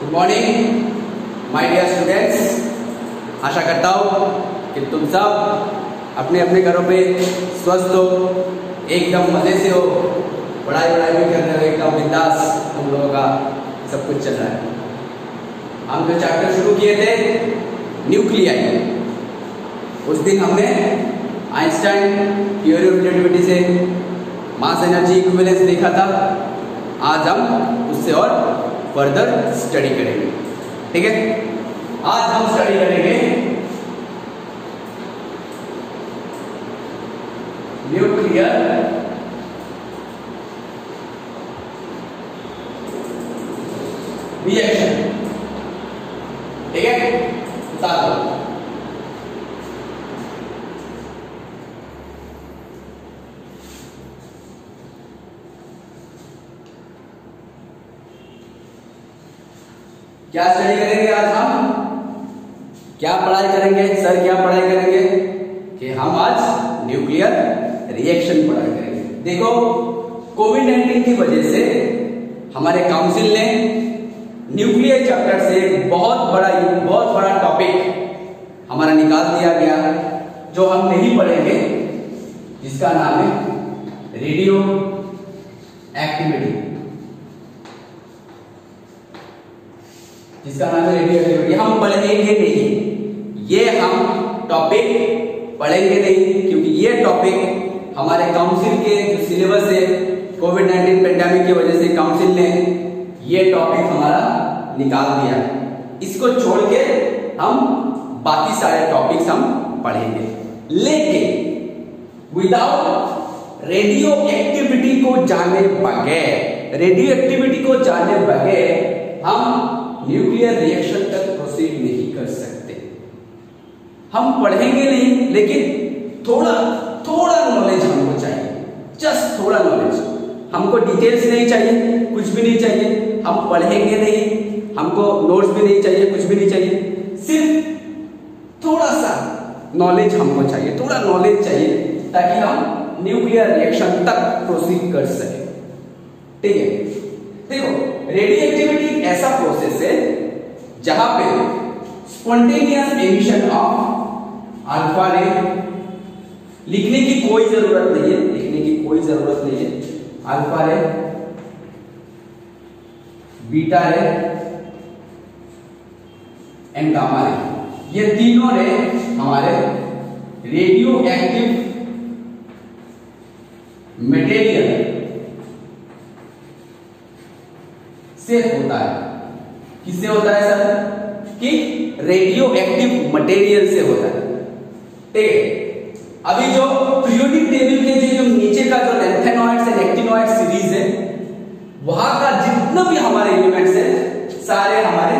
Good morning my dear students. आशा करता हूँ कि तुम सब अपने अपने घरों पे स्वस्थ हो, एकदम मजे से हो, पढ़ाई भी कर रहे हो, एकदम बिंदास तुम लोगों का सब कुछ चल रहा है। हम जो चैप्टर शुरू किए थे न्यूक्लियाई, उस दिन हमने आइंस्टाइन थ्योरी ऑफ रिलेटिविटी से मास एनर्जी इक्विवेलेंस देखा था। आज हम उससे और फर्दर स्टडी करेंगे, ठीक है। आज हम स्टडी करेंगे न्यूक्लियर रिएक्शन, ठीक है। बता दो क्या स्टडी करेंगे आज हम, क्या पढ़ाई करेंगे सर, क्या पढ़ाई करेंगे कि हम आज न्यूक्लियर रिएक्शन पढ़ाई करेंगे। देखो, कोविड-19 की वजह से हमारे काउंसिल ने न्यूक्लियर चैप्टर से एक बहुत बड़ा टॉपिक हमारा निकाल दिया गया, जो हम नहीं पढ़ेंगे, जिसका नाम है रेडियो एक्टिविटी। जिसका नाम है रेडियो एक्टिविटी। हम पढ़ेंगे नहीं, ये हम टॉपिक पढ़ेंगे नहीं, क्योंकि ये टॉपिक हमारे काउंसिल के जो सिलेबस है, कोविड-19 पेंडेमिक की वजह से काउंसिल ने ये टॉपिक हमारा निकाल दिया। इसको छोड़ के हम बाकी सारे टॉपिक्स हम पढ़ेंगे, लेकिन विदाउट रेडियो एक्टिविटी को जाने बगैर हम न्यूक्लियर रिएक्शन तक प्रोसीड नहीं कर सकते। हम पढ़ेंगे नहीं, लेकिन थोड़ा नॉलेज हमको चाहिए, जस्ट थोड़ा नॉलेज। हमको डिटेल्स नहीं चाहिए, कुछ भी नहीं चाहिए। हम पढ़ेंगे नहीं, हमको नोट्स भी नहीं चाहिए, कुछ भी नहीं चाहिए, सिर्फ थोड़ा सा नॉलेज हमको चाहिए, थोड़ा नॉलेज चाहिए, ताकि हम न्यूक्लियर रिएक्शन तक प्रोसीड कर सके, ठीक है। देखो, रेडियो एक्टिविटी ऐसा प्रोसेस है जहां पे स्पॉन्टेनियस एमिशन ऑफ अल्फा रे, लिखने की कोई जरूरत नहीं है, अल्फा रे, बीटा रे एंड गामा रे, ये तीनों रे हमारे रेडियो एक्टिव मटेरियल से होता है। किससे होता है सर? कि रेडियो एक्टिव मटेरियल से होता है, ठीक है। अभी जो पीरियोडिक टेबल के जो नीचे का जो लैंथेनॉइड्स एंड एक्टिनॉइड्स सीरीज है, वहां का जितना भी हमारे एलिमेंट्स है, सारे हमारे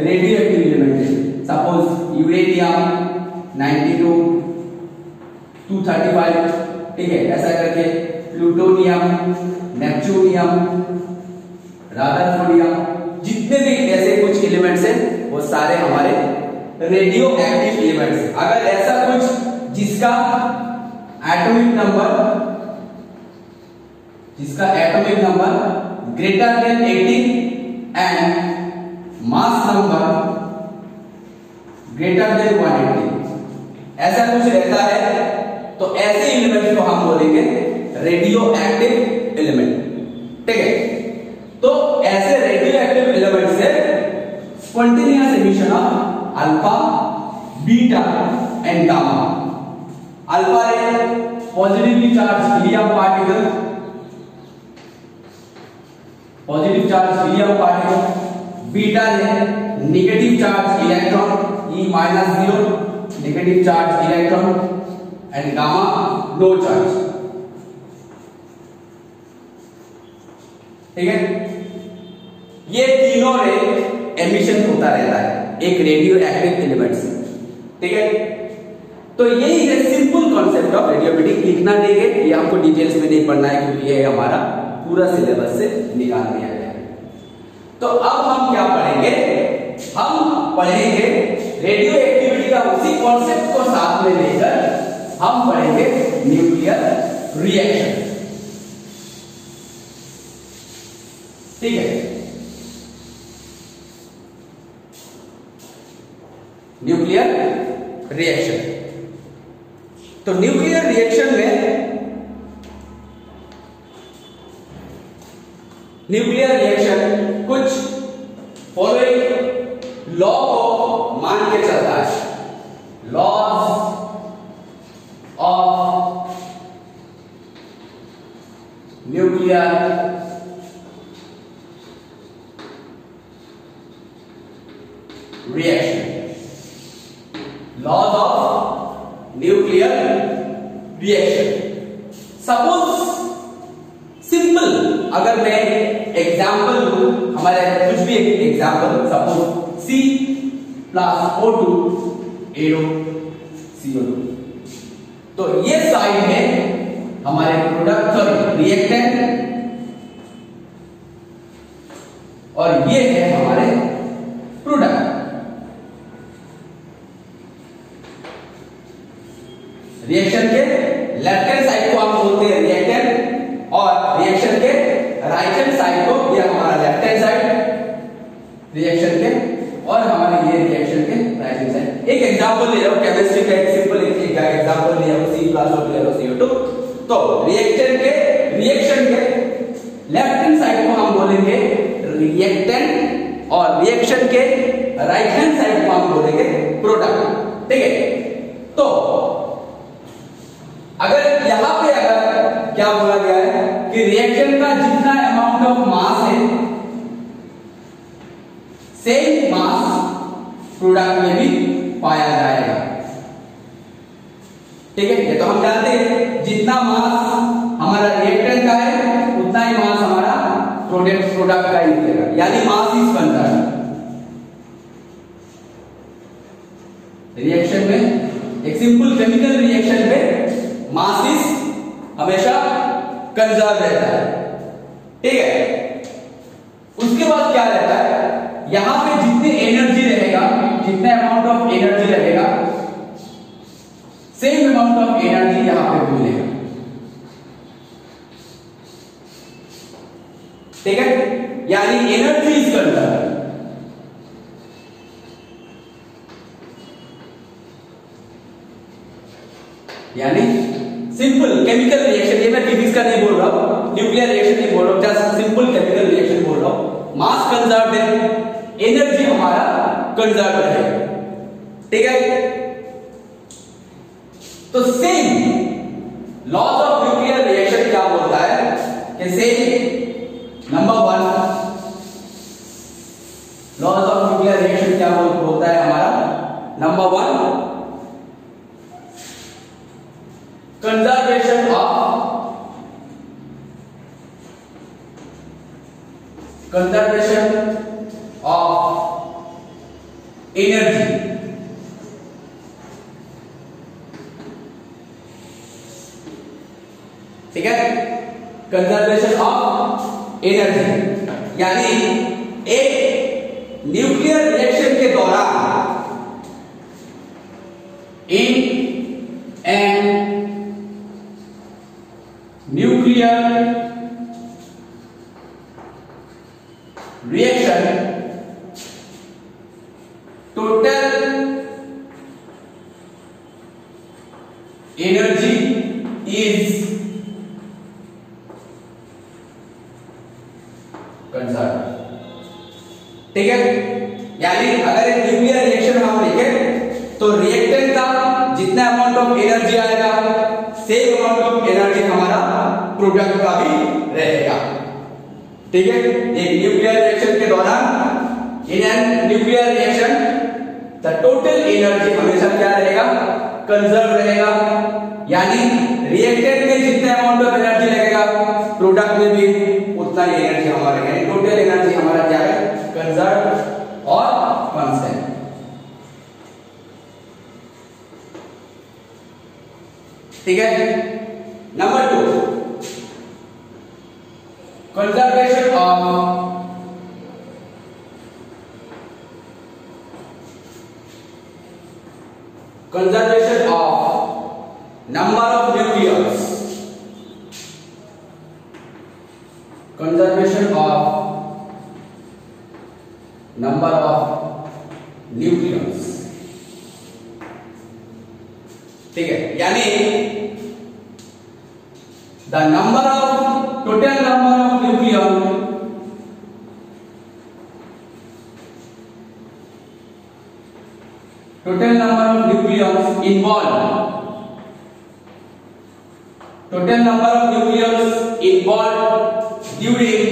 रेडियो एक्टिव एलिमेंट है। सपोज यूरेनियम 92, 235, ठीक है, ऐसा करके प्लूटोनियम, नेपच्यूनियम, रादरफोर्डियम, जितने भी ऐसे कुछ एलिमेंट्स हैं, वो सारे हमारे रेडियो एक्टिव एलिमेंट्स हैं। अगर ऐसा कुछ जिसका atomic number greater than 18 and mass number greater than 180, ऐसा कुछ रहता है, तो ऐसे एलिमेंट्स को हम बोलेंगे रेडियो एक्टिव एलिमेंट, ठीक है। तो ऐसे रेडियो एक्टिव एलिमेंट से spontaneous emission of alpha, beta and gamma. Alpha ray positively charge helium particle, beta ray negative charge electron, E-0, negative charge electron, and gamma no charge, ठीक है। ये तीनों रे एमिशन होता रहता है एक रेडियो एक्टिव एलिमेंट से, ठीक है। तो यही है सिंपल कॉन्सेप्ट ऑफ रेडियोएक्टिविटी। लिखना नहीं है, ये हमको डिटेल्स में नहीं पढ़ना है, क्योंकि ये हमारा पूरा सिलेबस से निकाल दिया गया है। तो अब हम क्या पढ़ेंगे? हम पढ़ेंगे रेडियो एक्टिविटी का उसी कॉन्सेप्ट को साथ में लेकर हम पढ़ेंगे न्यूक्लियर रिएक्शन, ठीक है। Nuclear reaction. तो न्यूक्लियर रिएक्शन में कुछ फॉलोइंग लॉ को मान के चलता है। Laws of nuclear reaction, laws of nuclear reaction. Suppose simple अगर मैं एग्जाम्पल लूं, हमारे कुछ भी एक एग्जाम्पल, सपोज C+O2 AOCO2, तो ये साइड है हमारे प्रोडक्ट, सॉरी रिएक्टेंट, और ये है हमारे प्रोडक्ट। रिएक्शन के लेफ्ट हैंड साइड को हम बोलते हैं रिएक्टेंट, और रिएक्शन के राइट हैंड साइड को, ये हमारा लेफ्ट हैंड साइड रिएक्शन के, और हमारे ये रिएक्शन के राइट हैंड साइड। एक एग्जांपल ले रहा हूं केमिस्ट्री का, एक सिंपल एक एग्जांपल ले रहा हूं C+O2 तो रिएक्शन के लेफ्ट हैंड साइड को हम बोलेंगे रिएक्टेंट, और रिएक्शन के राइट हैंड साइड को हम बोलेंगे प्रोडक्ट। ठीक है, तो अगर यहां पे अगर क्या बोला गया है कि रिएक्शन का जितना अमाउंट ऑफ मास है, सेम मास प्रोडक्ट में भी पाया जाएगा। ठीक है, ये तो हम जानते हैं, जितना मास हमारा रिएक्टेंट का है उतना ही मास हमारा प्रोडक्ट का ही निकलेगा, यानी मास इज कंजर्व्ड। रिएक्शन में, एक सिंपल केमिकल रिएक्शन में मास इज हमेशा कंजर्व रहता है। ठीक है, उसके बाद क्या रहता है, यहां पे जितनी एनर्जी रहेगा, जितने अमाउंट ऑफ एनर्जी रहेगा, सेम अमाउंट ऑफ एनर्जी यहां पे मिलेगा। ठीक है, यानी एनर्जी इज कंजर्व। यानी सिंपल केमिकल रिएक्शन, ये मैं फिजिक्स का नहीं बोल रहा हूं, न्यूक्लियर रिएक्शन नहीं बोल रहा हूं, जस्ट सिंपल केमिकल रिएक्शन बोल रहा हूं। मास कंजर्व है, एनर्जी हमारा कंजर्व है। ठीक है, तो same laws of nuclear reaction क्या बोलता है कि same number 1 laws of nuclear reaction क्या बोलता है हमारा, नंबर 1 कंजर्वेशन ऑफ एनर्जी। ठीक है, कंजर्वेशन ऑफ एनर्जी, यानी एक न्यूक्लियर रिएक्शन के दौरान in an nuclear reaction total energy is conserve. ठीक है, यानी अगर एक न्यूक्लियर रिएक्शन हम देखें तो रिएक्टेंट का जितना अमाउंट ऑफ एनर्जी आएगा, सेम अमाउंट ऑफ एनर्जी हमारा प्रोडक्ट का भी रहेगा। ठीक है, एक न्यूक्लियर रिएक्शन के दौरान in an nuclear reaction the total energy हमेशा क्या रहेगा, कंजर्व रहेगा। यानी रिएक्टेंट में जितने अमाउंट ऑफ एनर्जी लगेगा, प्रोडक्ट में भी उतना ही एनर्जी हमारा, यानी टोटल एनर्जी हमारा क्या है, कंजर्व और कांस्टेंट। ठीक है, number 2 conservation of number of nucleons, conservation of number of nucleons। ठीक है, यानी the number of total number of nucleon total number of nucleons involved during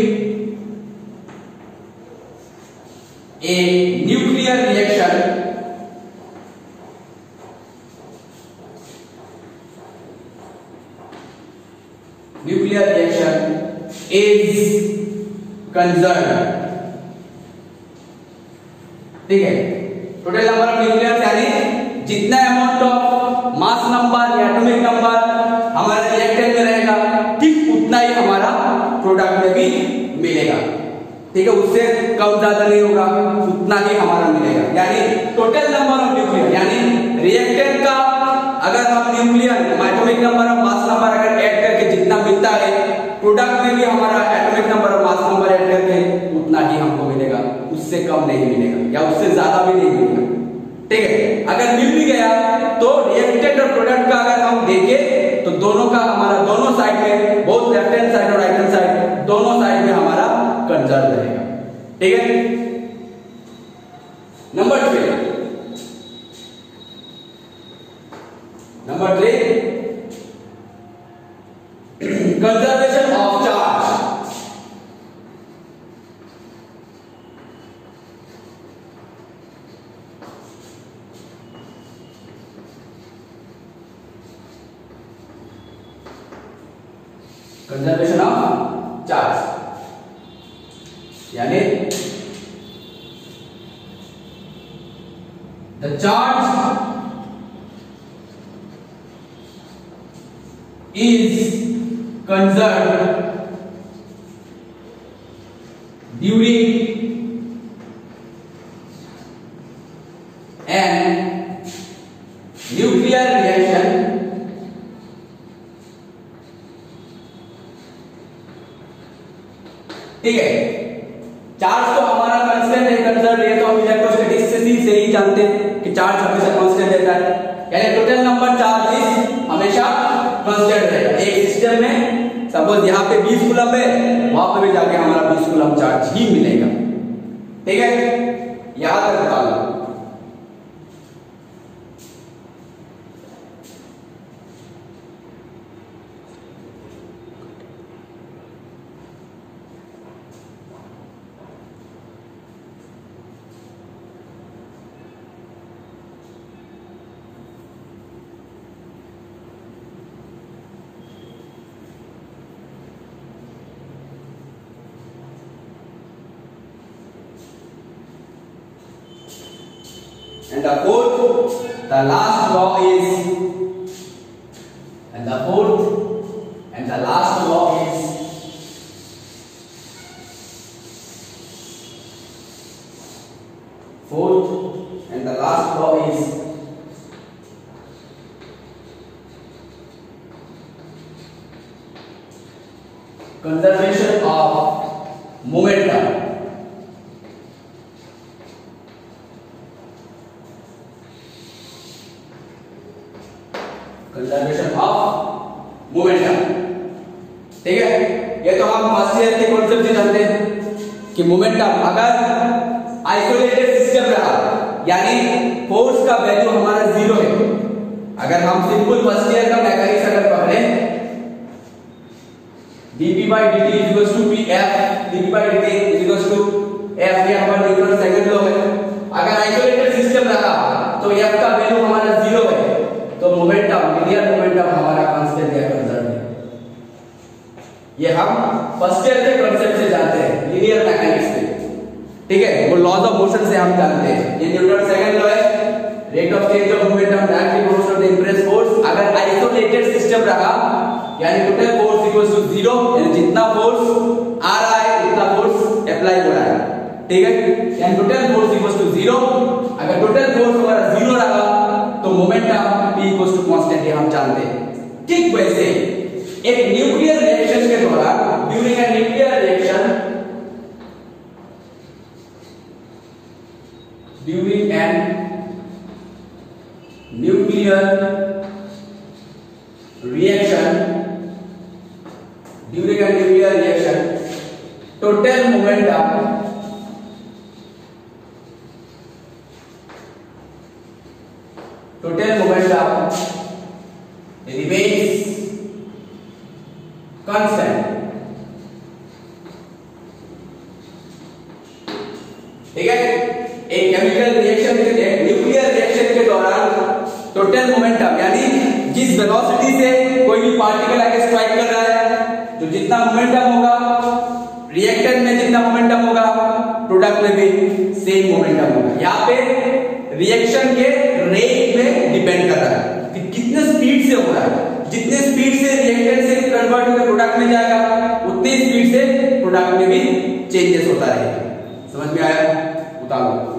a nuclear reaction is conserved। ठीक है, total number of nucleus यानी जितना amount of mass number या atomic number हमारे reactant में रहेगा, ठीक उतना ही हमारा प्रोडक्ट में भी मिलेगा। ठीक है, उससे कम ज्यादा नहीं होगा, उतना ही हमारा मिलेगा। यानी टोटल नंबर ऑफ न्यूक्लियस यानी रिएक्टेंट का अगर हम न्यूक्लियन एटॉमिक नंबर और मास नंबर अगर ऐड करके जितना मिलता है, प्रोडक्ट में भी हमारा एटॉमिक नंबर और मास नंबर ऐड करके उतना ही हमको मिलेगा, उससे कम नहीं मिलेगा या उससे ज्यादा भी नहीं मिलेगा। ठीक है, अगर मिल भी गया तो रिएक्टेंट और प्रोडक्ट का अगर हम देखें तो दोनों का हमारा दोनों साइड में, बोथ लेफ्ट हैंड साइड और राइट हैंड साइड, दोनों साइड में हमारा कंजर्व रहेगा। ठीक है, number 3 conservation of charge. Conservation of charge यानी the charge is conserved during an nuclear reaction ठीक है, चार्ज तो हमारा कांस्टेंट है, कंजर्व है, तो हम इलेक्ट्रोस्टैटिक्स से ही जानते हैं कि चार्ज हमेशा कांस्टेंट रहता है, यानी टोटल नंबर चार्जेस हमेशा कांस्टेंट रहेगा। एक सिस्टम में सपोज यहाँ पे 20 कूलम है, वहां पे भी जाके हमारा 20 कूलम चार्ज ही मिलेगा। ठीक है, याद रखता हूं। And the fourth, the last law is, and the fourth and the last law is conservation of momentum. Conservation of momentum. ठीक है, ये तो हम फर्स्ट ईयर के कॉन्सेप्ट से जानते हैं कि मोमेंटम अगर आइसोलेटेड सिस्टम रहा यानी फोर्स का वैल्यू हमारा 0 है। अगर हम सिंपल फर्स्ट ईयर का मैकेनिक्स अगर पढ़े dp/dt = pf, dp/dt = f, ये हमारा न्यूटन सेकंड लॉ है। अगर आइसोलेटेड सिस्टम रहा तो f का वैल्यू हमारा 0 है, तो मोमेंटम, लीनियर मोमेंटम हमारा कांस्टेंट है, कंजर्व है। ये हम फर्स्ट ईयर के कांसेप्ट से जानते हैं, लीनियर मैकेनिक्स से। ठीक है, वो लॉज ऑफ मोशन से हम जानते हैं। ये न्यूटन सेकंड लॉ है, rate of change of momentum directly proportional to the impress force. अगर आइसोलेटेड सिस्टम रहा यानी टोटल फोर्स = 0, यानी जितना फोर्स आ रहा है उतना फोर्स अप्लाई हो रहा है। ठीक है, यानी टोटल फोर्स = 0। अगर टोटल फोर्स हमारा 0 रहा तो मोमेंटम P = कांस्टेंट, हम जानते हैं। ठीक वैसे एक न्यूक्लियर रिएक्शन के दौरान, during a nuclear reaction, during an nuclear total momentum remains constant. ठीक है, एक केमिकल रिएक्शन के न्यूक्लियर रिएक्शन के दौरान टोटल मोमेंटम यानी जिस वेलोसिटी से कोई भी पार्टिकल आके स्ट्राइक कर रहा है, जो जितना मोमेंटम होगा रिएक्टेंट में, जितना मोमेंटम होगा प्रोडक्ट में भी सेम मोमेंटम होगा। यहाँ पे रिएक्शन के रेट में डिपेंड कर रहा है कि कितने स्पीड से हो रहा है। जितने स्पीड से रिएक्टेंट से कन्वर्ट होकर प्रोडक्ट में जाएगा, उतनी स्पीड से प्रोडक्ट में भी चेंजेस होता रहेगा। समझ में आया? उतारो।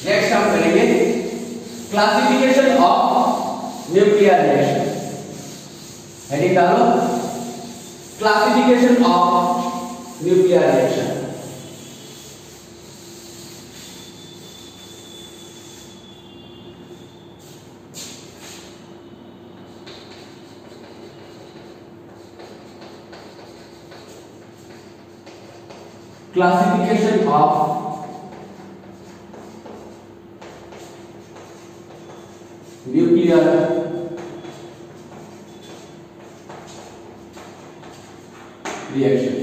नेक्स्ट हम करेंगे classification of nuclear reaction. Heading डालो, classification of nuclear reaction. Classification of nuclear reaction।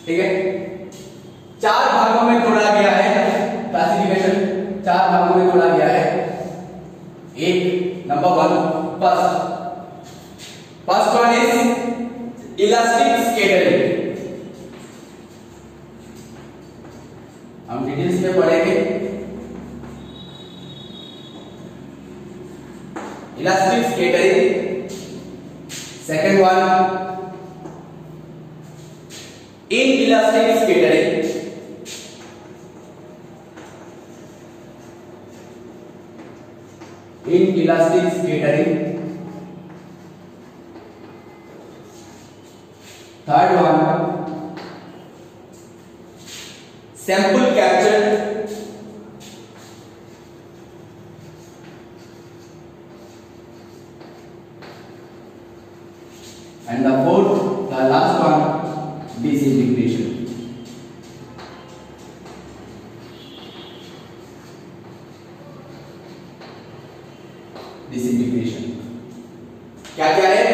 ठीक है, चार भागों में तोड़ा गया है क्लासिफिकेशन, चार भागों में तोड़ा गया है। एक number one, first one is elastic scattering. हम डिटेल्स में पढ़ेंगे। Elastic scattering. Second one inelastic scattering। inelastic scattering। Third one sample capture। and the fourth, the last one, disintegration। क्या क्या है?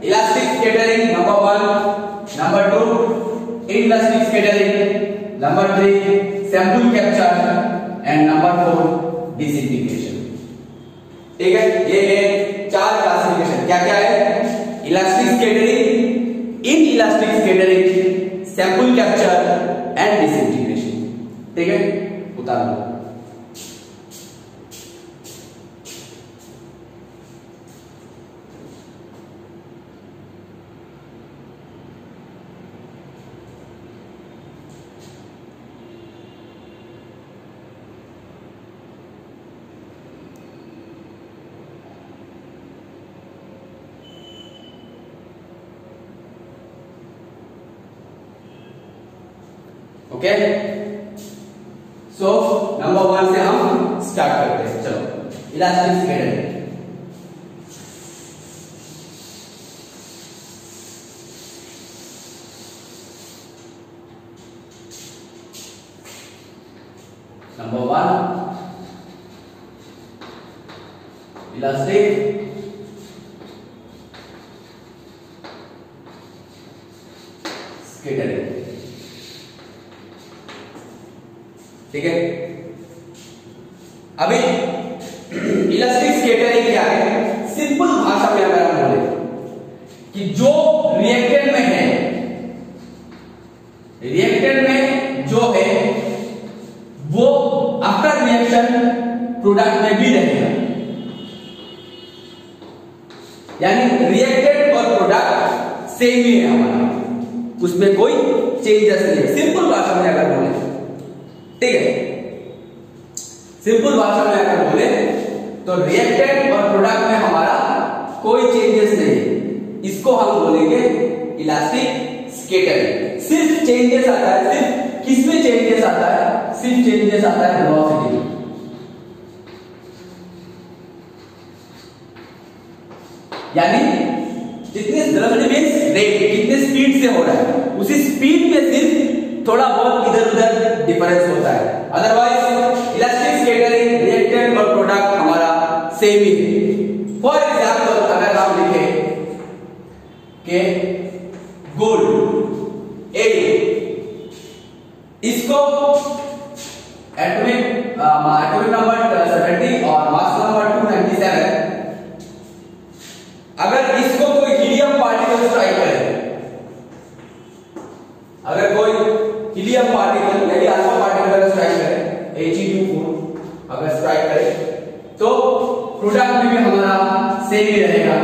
Elastic scattering number one, number two inelastic scattering, number three sample capture and number four disintegration. ठीक है, ये है चार classification. क्या क्या है? Elastic scattering, inelastic scattering, sample capture and disintegration। ठीक है, उतार लो। ओके, सो नंबर वन से हम स्टार्ट करते हैं। चलो, elastic scattering. Number one elastic scattering. ठीक है, अभी इलास्टिक स्कैटरिंग क्या यानी रिएक्टेंट और प्रोडक्ट सेम ही है हमारा, उसमें कोई चेंजेस नहीं है। सिंपल भाषा में अगर बोले, ठीक है, सिंपल भाषा में अगर बोले तो रिएक्टेंट और प्रोडक्ट में हमारा कोई चेंजेस नहीं है, इसको हम बोलेंगे इलास्टिक स्कैटरिंग। सिर्फ चेंजेस आता है, सिर्फ किसमें चेंजेस आता है, सिर्फ चेंजेस आता है वेलोसिटी में। यानी जितने वेलोसिटी मींस रेट, कितने स्पीड से हो रहा है, उसी स्पीड में सिर्फ थोड़ा बहुत इधर उधर डिफरेंस होता है। अदरवाइज इलास्टिक स्कैटरिंग रिएक्टेंट और प्रोडक्ट हमारा सेम ही है। फॉर एग्जांपल अगर हम लिखें कि गोल्ड ए, इसको एटॉमिक नंबर 70 और मास नंबर 297, अगर इसको कोई हीलियम पार्टिकल स्ट्राइक करे, अगर कोई हीलियम पार्टिकल यानी अल्फा पार्टिकल अगर स्ट्राइक करे, He24 अगर स्ट्राइक करे, तो प्रोडक्ट में भी हमारा सेम ही रहेगा,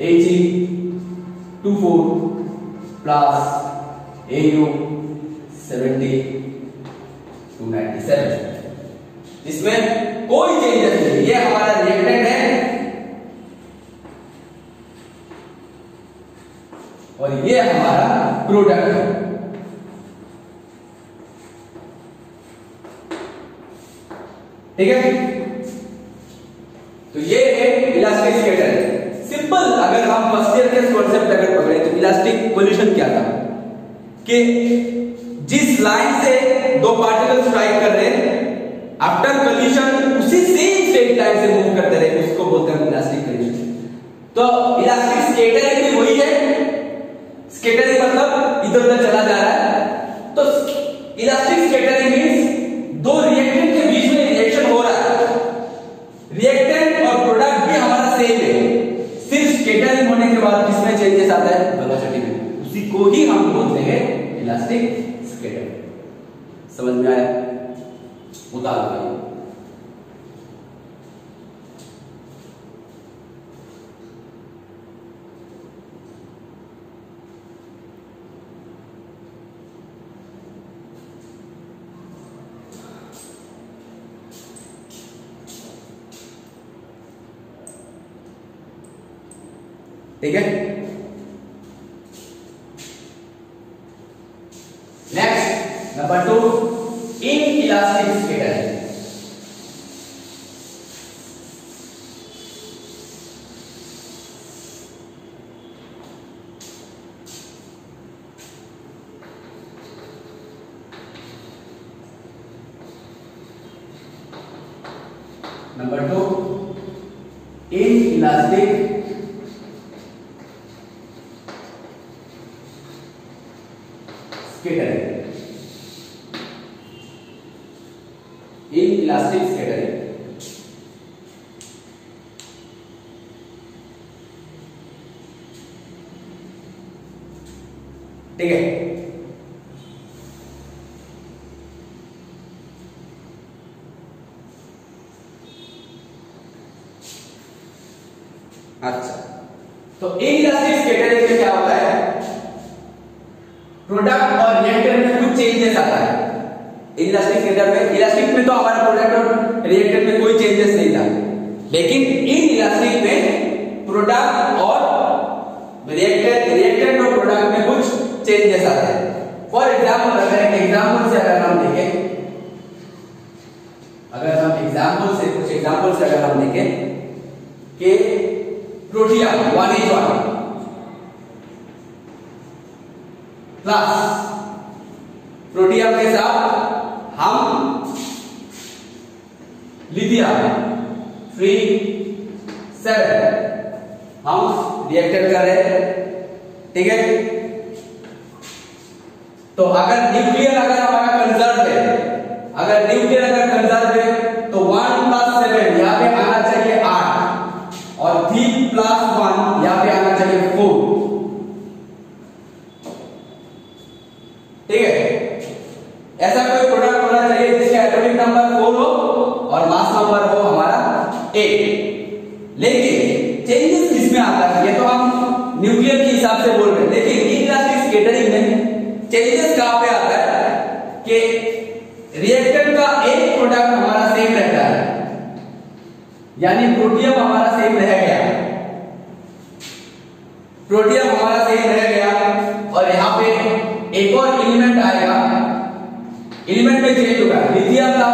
He24 प्लस Au70 297, इसमें कोई चेंजेस नहीं। ये हमारा रिएक्टेंट है और ये हमारा प्रोडक्ट है। ठीक है, तो ये है इलास्टिक स्कैटरिंग। सिंपल अगर हम फर्स्ट ईयर के कॉन्सेप्ट अगर पकड़े तो इलास्टिक कोलिजन क्या था कि जिस लाइन से दो पार्टिकल स्ट्राइक कर रहे हैं, आफ्टर कोलिजन उसी सेम स्ट्रेट लाइन से मूव करते रहे, उसको बोलते हैं इलास्टिक कोलिजन। तो इलास्टिक स्कैटरिंग भी वही है, स्कैटरिंग मतलब इधर उधर चला जा रहा है। तो इलास्टिक स्कैटरिंग मींस दो रिएक्टेंट के बीच में रिएक्शन हो रहा है, रिएक्टेंट और प्रोडक्ट भी हमारा सेम है, सिर्फ स्कैटरिंग होने के बाद किसमें चेंजेस आता है, वेलोसिटी में। उसी को ही हम बोलते हैं इलास्टिक स्कैटरिंग। समझ में आया? उतार दो। ठीक है, next number 2, inelastic scattering. Number 2, inelastic scattering. Inelastic scattering ठीक है। अच्छा, तो इनइलास्टिक स्कैटरिंग में क्या होता है, प्रोडक्ट और रिएक्टेंट में कुछ चेंजेस आता है। इलास्टिक स्कैटर में, इलास्टिक में तो हमारा प्रोडक्ट और रिएक्टेंट में कोई चेंजेस नहीं था, लेकिन इन इलास्टिक में प्रोडक्ट और रिएक्टेंट और प्रोडक्ट में कुछ चेंजेस आते हैं। फॉर एग्जाम्पल अगर एक एग्जाम्पल से अगर हम देखें, कुछ एग्जाम्पल से अगर हम देखें कि प्रोटियम 1H1 प्लस प्रोटियम के साथ हम लिथियम 3,7 हम रिएक्टेड कर रहे हैं, ठीक है। तो अगर न्यूक्लियर अगर हमारा कंजर्व है, अगर न्यूक्लियर अगर कंजर्व है तो 1 + 7 यहां पे आना चाहिए 8 और 3 + 1 यहां पे आना चाहिए 4, ठीक है। ऐसा कोई प्रोडक्ट होना चाहिए जिसका एटॉमिक नंबर 4 हो और मास नंबर हो हमारा 8, लेकिन चेंजेस इसमें आता है, ये तो हम न्यूक्लियर के हिसाब से बोल रहे हैं, लेकिन इनइलास्टिक स्कैटरिंग में चेंजेस कहां पे आता है कि रिएक्टेंट का एक प्रोडक्ट हमारा सेम रहता है, यानी प्रोटियम हमारा सेम रह गया, प्रोटियम हमारा सेम रह गया, और यहां पे एक और एलिमेंट आएगा, एलिमेंट में चेंज होगा, लिथियम था,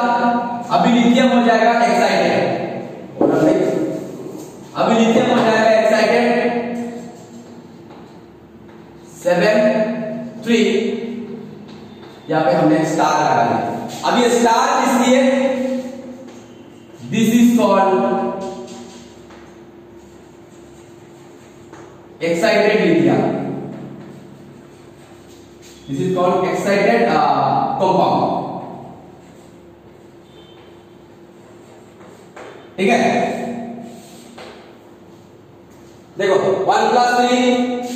अभी लिथियम हो जाएगा एक्साइटेड, अभी लिथियम हो जाएगा एक्साइटेड 7 3, यहां पे हमने स्टार लगा दिया। अब ये स्टार किसलिए, this is called excited lithium, this is called excited compound, ठीक है। देखो 1 + 3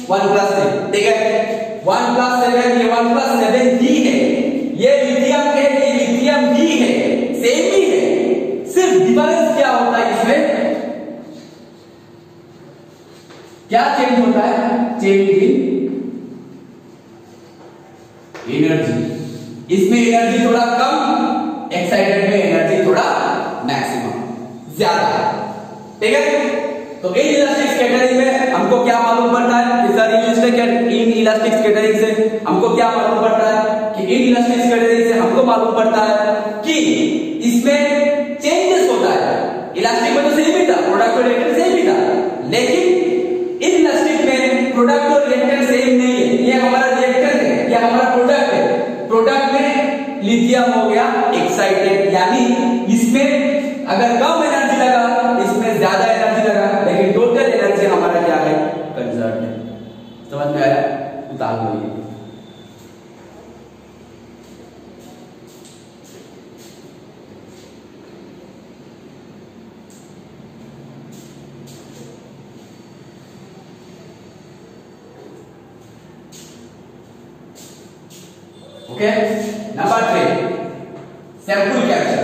1 + 3, ठीक है, 1 + 7, ये 1 + 7 ही है, ये लिथियम है, ये लिथियम ही है, सेम ही है, सिर्फ डिफरेंस क्या होता है इसमें, क्या चेंज होता है, चेंज इन एनर्जी, इसमें एनर्जी थोड़ा कम, एक्साइटेड में एनर्जी थोड़ा मैक्सिमम ज्यादा, ठीक है। तो इनइलास्टिक स्कैटरिंग में हमको क्या मालूम पड़ता है, इनइलास्टिक स्कैटरिंग से हमको क्या मालूम पड़ता है कि इनइलास्टिक स्कैटरिंग से हमको मालूम पड़ता है कि इसमें चेंजेस होता है, इलास्टिक में तो सेम ही था, प्रोडक्ट और रिएक्टेंट सेम ही था, लेकिन इनइलास्टिक में प्रोडक्ट और रिएक्टेंट सेम नहीं है, ये हमारा रिएक्टेंट है, ये हमारा प्रोडक्ट है, प्रोडक्ट में लिथियम हो गया एक्साइटेड, यानी इसमें अगर कम एनर्जी लगा, इसमें ज्यादा एनर्जी लगा, लेकिन टोटल एनर्जी हमारा क्या है, कंजर्व है। समझ में आया, उतार लो ये। Okay, number 3 sample capture.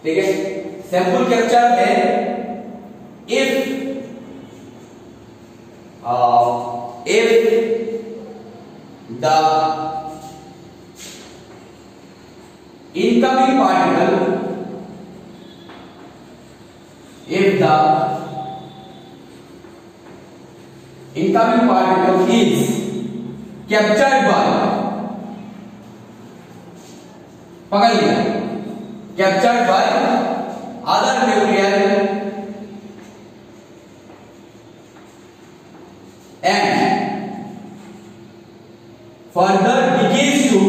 ठीक है, सैंपल कैप्चर है if the incoming particle is captured by, पकड़ लिया, captured by other nuclear and further decays to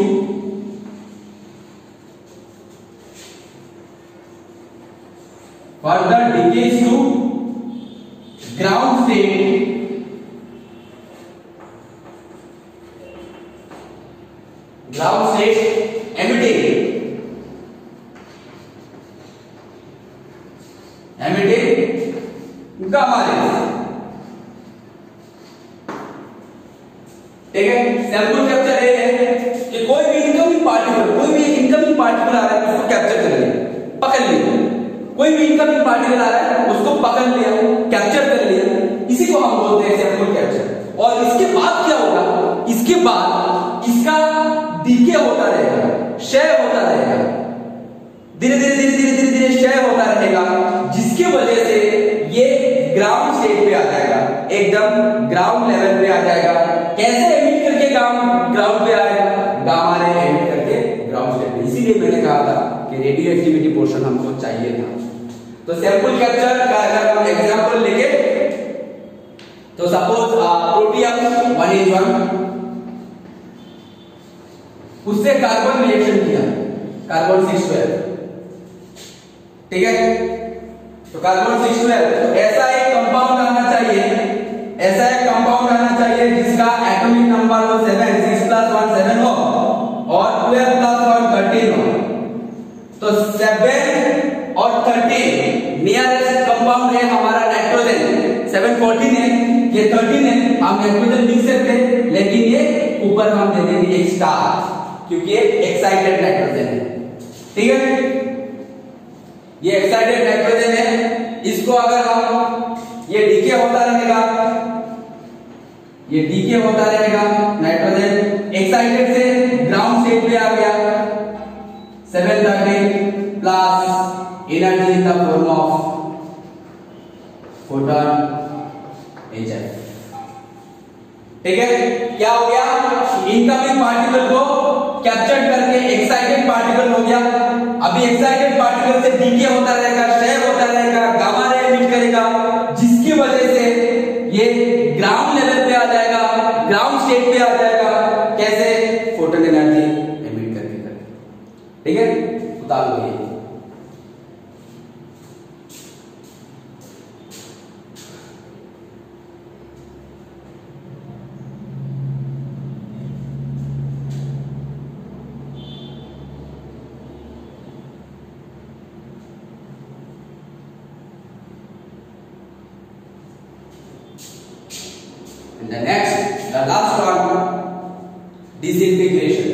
ground state emitting gamma rays। ठीक है, सैंपल कैप्चर ये है कि कोई भी इनकमिंग पार्टिकल आ रहा है उसको कैप्चर कर लिया, पकड़ लिया, कोई भी इनकमिंग पार्टिकल आ रहा है उसको पकड़ लिया, कैप्चर कर लिया, इसी को हम बोलते हैं सैंपल कैप्चर। और इसके बाद क्या होगा, इसके बाद इसका डीके होता रहेगा, क्षय होता रहेगा, धीरे धीरे क्षय होता रहेगा, जिसकी वजह से ये ग्राउंड स्टेट पे आ जाएगा, एकदम ग्राउंड लेवल पे आ जाएगा। कैसे एमिट करके ग्राउंड पे आएगा, गामा रे एमिट करके ग्राउंड स्टेट पे। इसीलिए मैंने कहा था कि रेडियो एक्टिविटी पोर्शन हमको चाहिए था। तो सैंपल कैप्चर का अगर हम एग्जांपल लेके, तो सपोज प्रोटियम 1:1, उससे कार्बन रिएक्शन किया, कार्बन 612, ठीक है। तो कार्बन 612, तो ऐसा एक कंपाउंड आना चाहिए, ऐसा एक कंपाउंड आना चाहिए जिसका एटॉमिक नंबर हो 7, 6 + 1 7 हो, और 14 है, ये 13 है, हम नाइट्रोजन लिख सकते हैं, लेकिन ये ऊपर हम दे देंगे एक स्टार, क्योंकि ये एक्साइटेड नाइट्रोजन है। ठीक है, ये एक्साइटेड नाइट्रोजन है। इसको अगर हम ये डीके होता रहेगा, ये डीके होता रहेगा, नाइट्रोजन एक्साइटेड से ग्राउंड स्टेट पे आ गया, 713 plus energy in the form of photon HF। ठीक है, क्या हो गया, इनकमिंग पार्टिकल को कैप्चर करके एक्साइटेड पार्टिकल हो गया। अभी एक्साइटेड पार्टिकल से डीके होता रहेगा, क्षय होता रहेगा, गामा रे एमिट करेगा, जिसकी वजह से ये ग्राउंड लेवल पे आ जाएगा, ग्राउंड स्टेट पे आ जाएगा। कैसे, फोटोन एनर्जी एमिट करके। ठीक है, उतार लो ये। The next, the last one, disintegration.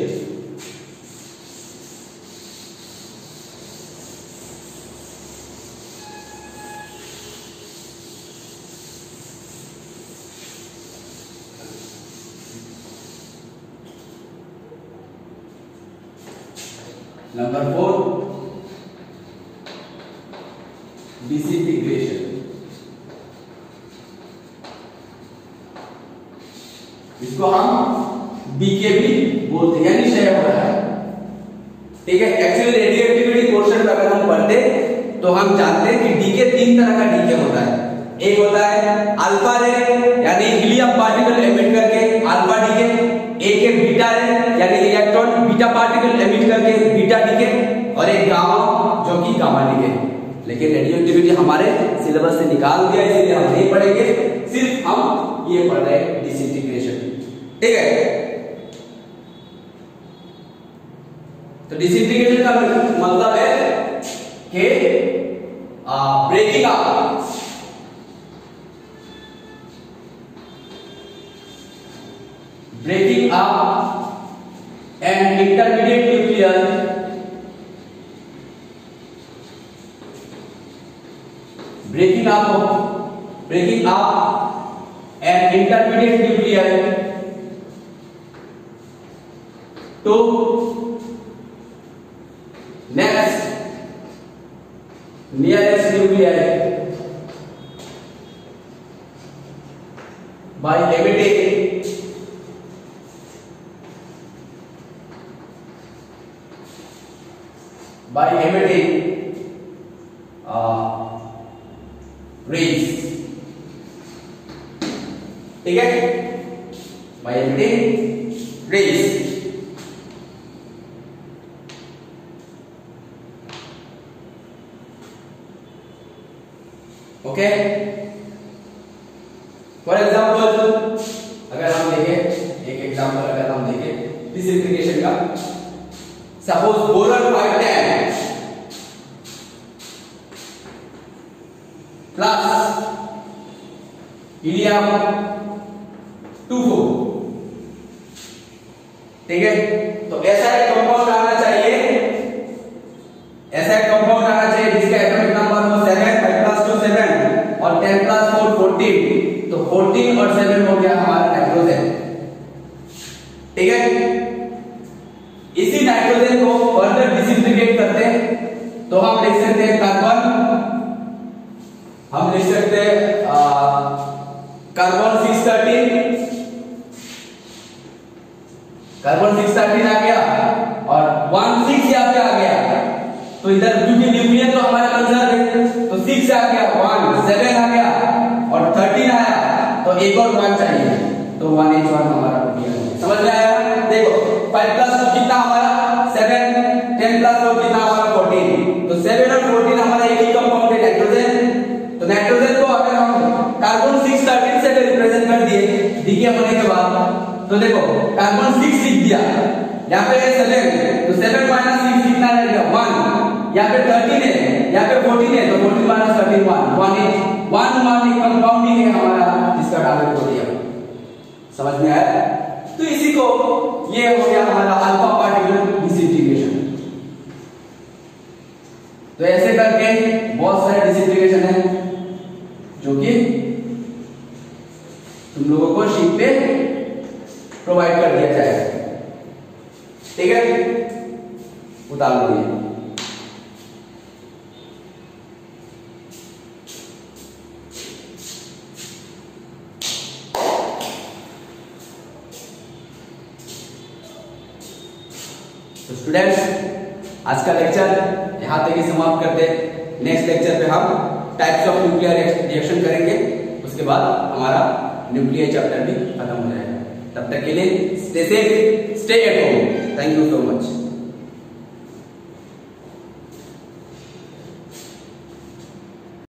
Number 4, disintegration. इसको हम डीके भी बोलते हैं, यानी क्षय हो रहा है। ठीक है, एक्चुअली रेडियोएक्टिविटी पोर्शन में अगर हम पढ़ते तो हम जानते हैं कि डीके 3 तरह का डीके होता है। एक होता है अल्फा रे, यानी हीलियम पार्टिकल एमिट करके अल्फा डीके, एक है बीटा रे, यानी इलेक्ट्रॉन बीटा पार्टिकल एमिट करके बीटा डीके, और एक गामा जो कि गामा डीके। लेकिन रेडियोएक्टिविटी हमारे सिलेबस से निकाल दिया, इसलिए हम नहीं पढ़ेंगे, सिर्फ हम ये पढ़ रहे हैं डिसइंटीग्रेशन। ठीक है, तो डिसइंटीग्रेशन का मतलब है कि breaking up, breaking up an intermediate nucleus breaking up an intermediate nucleus to nearest nuclei by emitting rays। ठीक है, by emitting rays। Okay, for example अगर हम देखें, एक एग्जाम्पल अगर हम देखें डिसइंटीग्रेशन का, सपोज बोरॉन 510 प्लस हीलियम 24। ठीक है, तो ऐसा एक कंपाउंड आना चाहिए, ऐसा एक कंपाउंड आना चाहिए जिसका एटॉमिक नंबर हो 7, 5 प्लस 2 7 और 10 प्लस 4 14। तो 14 और 7 हो गया हमारा नाइट्रोजन। ठीक है, इसी नाइट्रोजन को फर्दर डिसइंटीग्रेट करते हैं तो हम लिख सकते हैं कार्बन, हम लिख सकते हैं कार्बन 613 आ गया और 16 यहाँ पे आ गया। तो इधर क्योंकि न्यूक्लियन तो हमारा कंजर्व है, तो 6 आ गया, 1 7 आ गया और 13 आया, तो एक और 1 चाहिए, तो 1H1 हमारा समझ में आया। देखो 5 प्लस 2 कितना हमारा 7, 10 प्लस 4 कितना हमारा 14। तो 7 और 14 हमारा एक ही कंपाउंड है नाइट्रोजन। तो नाइट्रोजन को अगर हम कार्बन 613 से रिप्रेजेंट कर दिए डीके होने के बाद, तो देखो कार्बन 6 लिख दिया, यहाँ पे 7, तो 7 माइनस 6 कितना रहेगा 1, यहाँ पे 13 है, यहाँ पे 14 है, तो 14 माइनस 13 1 है, वन माने कंपाउंडिंग है हमारा, जिसका टारगेट प्रोटियम। समझ में आया? तो इसी को ये हो गया हमारा अल्फा पार्टिकल डिसइंटीग्रेशन। तो ऐसे करके बहुत सारे डिसइंटीग्रेशन है जो कि तुम लोगों को शीट पे प्रोवाइड कर दिया जाएगा। ठीक है, उतार लो ये। तो स्टूडेंट्स, आज का लेक्चर यहां तक ही समाप्त करते हैं। नेक्स्ट लेक्चर पे हम टाइप्स ऑफ न्यूक्लियर रिएक्शन करेंगे, उसके बाद हमारा न्यूक्लियर चैप्टर भी खत्म हो जाएगा। तब तक के लिए stay safe, stay at home. Thank you so much.